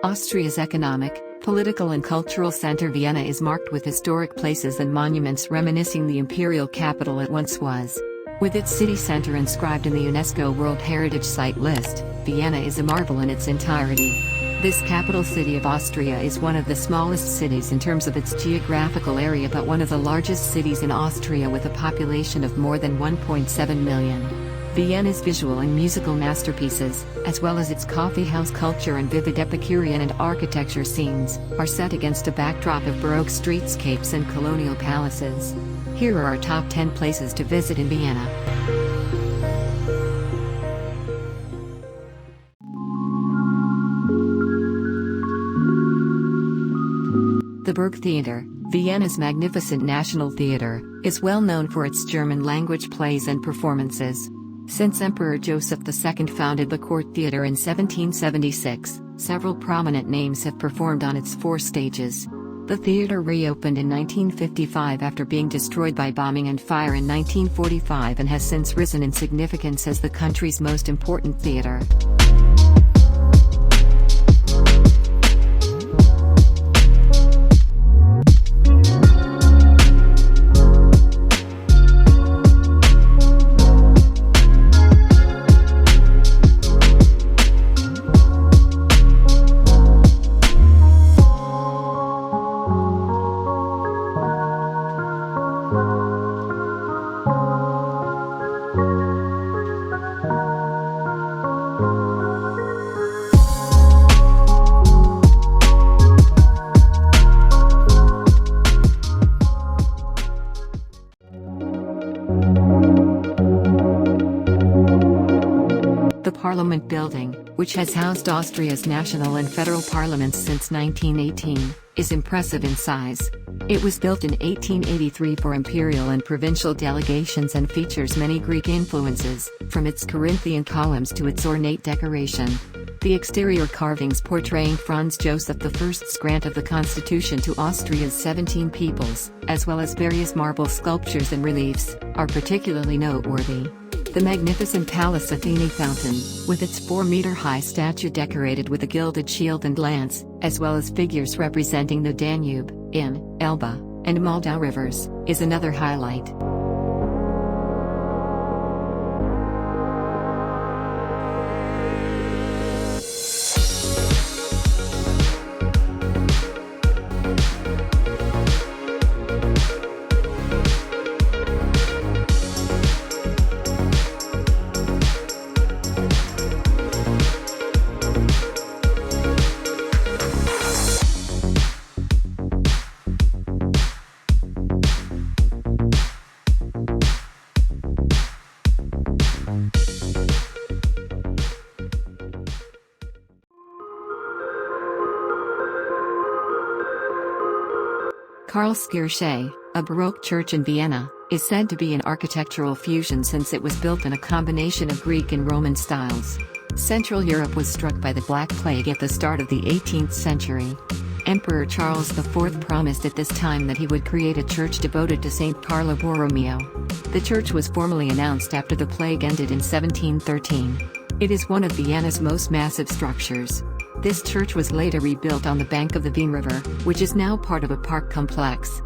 Austria's economic, political and cultural center, Vienna is marked with historic places and monuments reminiscing the imperial capital it once was. With its city center inscribed in the UNESCO World Heritage Site list, Vienna is a marvel in its entirety. This capital city of Austria is one of the smallest cities in terms of its geographical area, but one of the largest cities in Austria with a population of more than 1.7 million. Vienna's visual and musical masterpieces, as well as its coffeehouse culture and vivid epicurean and architecture scenes, are set against a backdrop of Baroque streetscapes and colonial palaces. Here are our top 10 places to visit in Vienna. The Burgtheater, Vienna's magnificent national theater, is well known for its German-language plays and performances. Since Emperor Joseph II founded the court theater in 1776, several prominent names have performed on its 4 stages. The theater reopened in 1955 after being destroyed by bombing and fire in 1945 and has since risen in significance as the country's most important theater. The Parliament Building, which has housed Austria's national and federal parliaments since 1918, is impressive in size. It was built in 1883 for imperial and provincial delegations and features many Greek influences, from its Corinthian columns to its ornate decoration. The exterior carvings portraying Franz Joseph I's grant of the Constitution to Austria's 17 peoples, as well as various marble sculptures and reliefs, are particularly noteworthy. The magnificent Palace Athene fountain, with its 4-meter-high statue decorated with a gilded shield and lance, as well as figures representing the Danube, Inn, Elbe, and Moldau rivers, is another highlight. Karlskirche, a Baroque church in Vienna, is said to be an architectural fusion since it was built in a combination of Greek and Roman styles. Central Europe was struck by the Black Plague at the start of the 18th century. Emperor Charles IV promised at this time that he would create a church devoted to Saint Carlo Borromeo. The church was formally announced after the plague ended in 1713. It is one of Vienna's most massive structures. This church was later rebuilt on the bank of the Vienne River, which is now part of a park complex.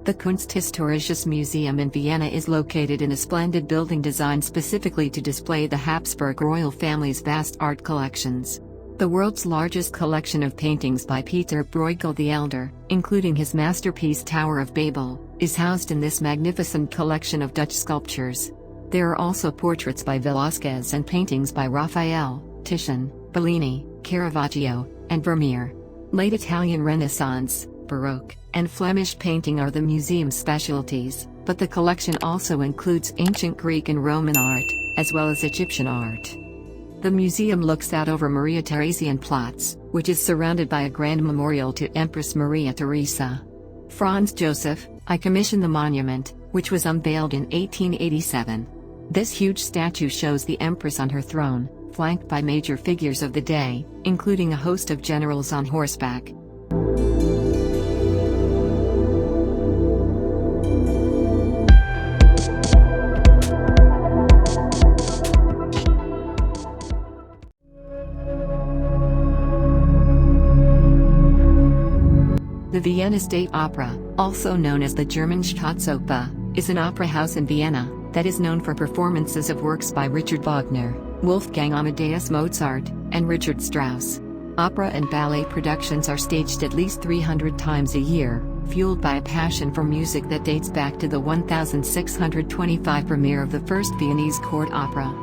The Kunsthistorisches Museum in Vienna is located in a splendid building designed specifically to display the Habsburg royal family's vast art collections. The world's largest collection of paintings by Peter Bruegel the Elder, including his masterpiece Tower of Babel, is housed in this magnificent collection of Dutch sculptures. There are also portraits by Velázquez and paintings by Raphael, Titian, Bellini, Caravaggio, and Vermeer. Late Italian Renaissance, Baroque, and Flemish painting are the museum's specialties, but the collection also includes ancient Greek and Roman art, as well as Egyptian art. The museum looks out over Maria Theresienplatz, which is surrounded by a grand memorial to Empress Maria Theresa. Franz Joseph, I commissioned the monument, which was unveiled in 1887. This huge statue shows the Empress on her throne, flanked by major figures of the day, including a host of generals on horseback. The Vienna State Opera, also known as the German Staatsoper, is an opera house in Vienna that is known for performances of works by Richard Wagner, Wolfgang Amadeus Mozart, and Richard Strauss. Opera and ballet productions are staged at least 300 times a year, fueled by a passion for music that dates back to the 1625 premiere of the first Viennese court opera.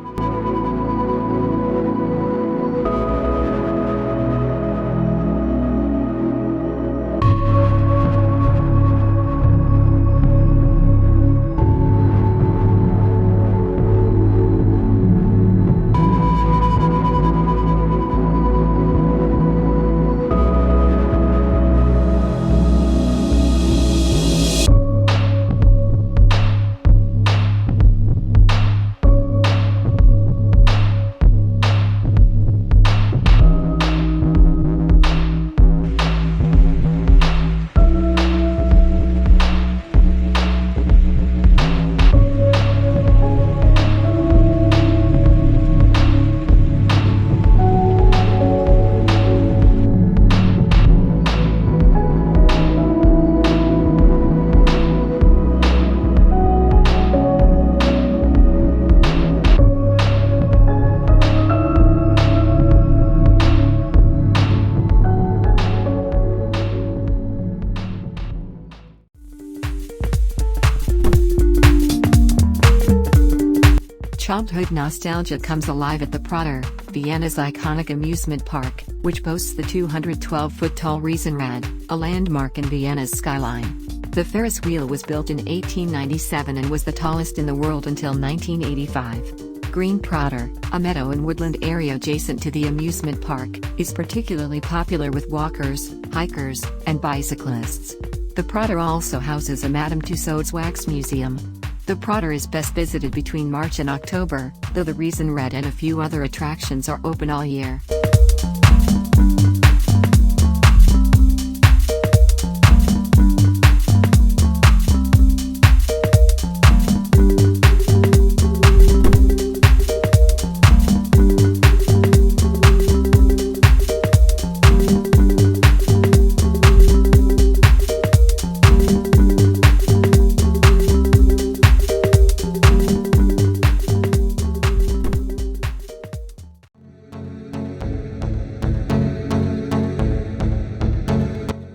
Childhood nostalgia comes alive at the Prater, Vienna's iconic amusement park, which boasts the 212-foot-tall Riesenrad, a landmark in Vienna's skyline. The Ferris wheel was built in 1897 and was the tallest in the world until 1985. Green Prater, a meadow and woodland area adjacent to the amusement park, is particularly popular with walkers, hikers, and bicyclists. The Prater also houses a Madame Tussauds wax museum. The Prater is best visited between March and October, though the Riesenrad and a few other attractions are open all year.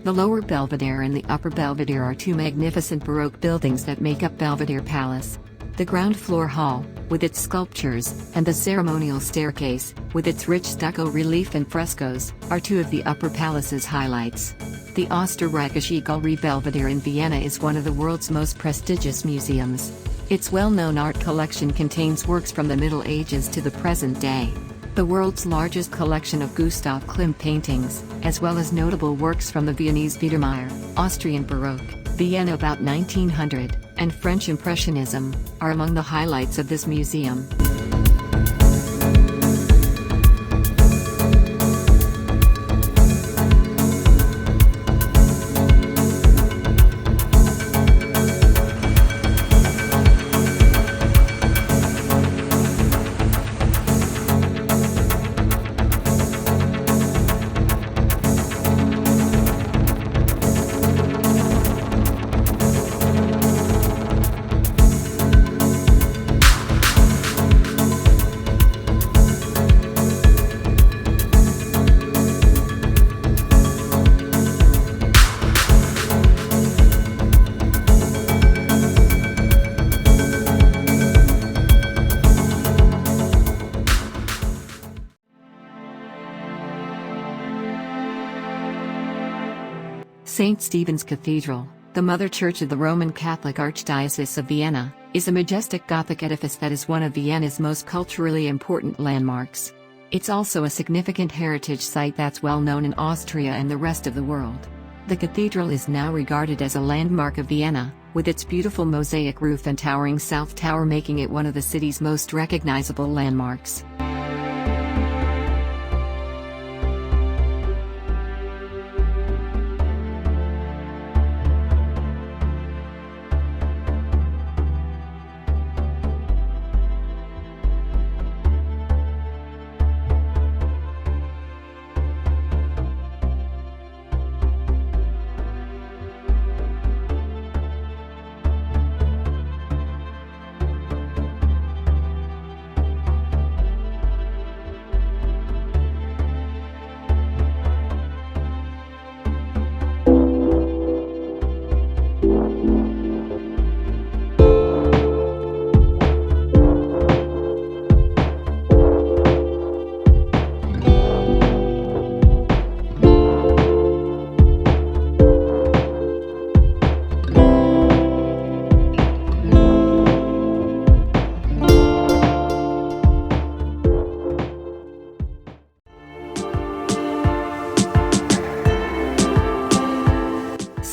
The Lower Belvedere and the Upper Belvedere are two magnificent Baroque buildings that make up Belvedere Palace. The ground floor hall, with its sculptures, and the ceremonial staircase, with its rich stucco relief and frescoes, are two of the Upper Palace's highlights. The Österreichische Galerie Belvedere in Vienna is one of the world's most prestigious museums. Its well-known art collection contains works from the Middle Ages to the present day. The world's largest collection of Gustav Klimt paintings, as well as notable works from the Viennese Biedermeier, Austrian Baroque, Vienna about 1900, and French Impressionism, are among the highlights of this museum. St. Stephen's Cathedral, the mother church of the Roman Catholic Archdiocese of Vienna, is a majestic Gothic edifice that is one of Vienna's most culturally important landmarks. It's also a significant heritage site that's well known in Austria and the rest of the world. The cathedral is now regarded as a landmark of Vienna, with its beautiful mosaic roof and towering south tower making it one of the city's most recognizable landmarks.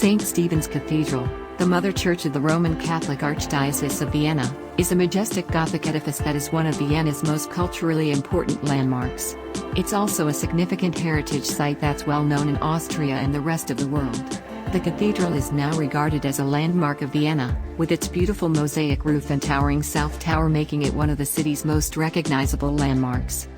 St. Stephen's Cathedral, the mother church of the Roman Catholic Archdiocese of Vienna, is a majestic Gothic edifice that is one of Vienna's most culturally important landmarks. It's also a significant heritage site that's well known in Austria and the rest of the world. The cathedral is now regarded as a landmark of Vienna, with its beautiful mosaic roof and towering south tower making it one of the city's most recognizable landmarks.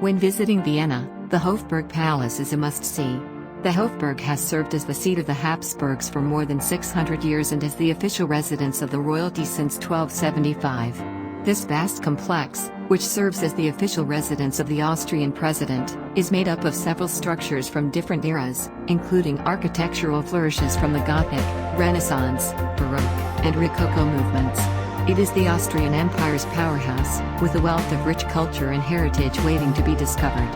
When visiting Vienna, the Hofburg Palace is a must-see. The Hofburg has served as the seat of the Habsburgs for more than 600 years and is the official residence of the royalty since 1275. This vast complex, which serves as the official residence of the Austrian president, is made up of several structures from different eras, including architectural flourishes from the Gothic, Renaissance, Baroque, and Rococo movements. It is the Austrian Empire's powerhouse, with a wealth of rich culture and heritage waiting to be discovered.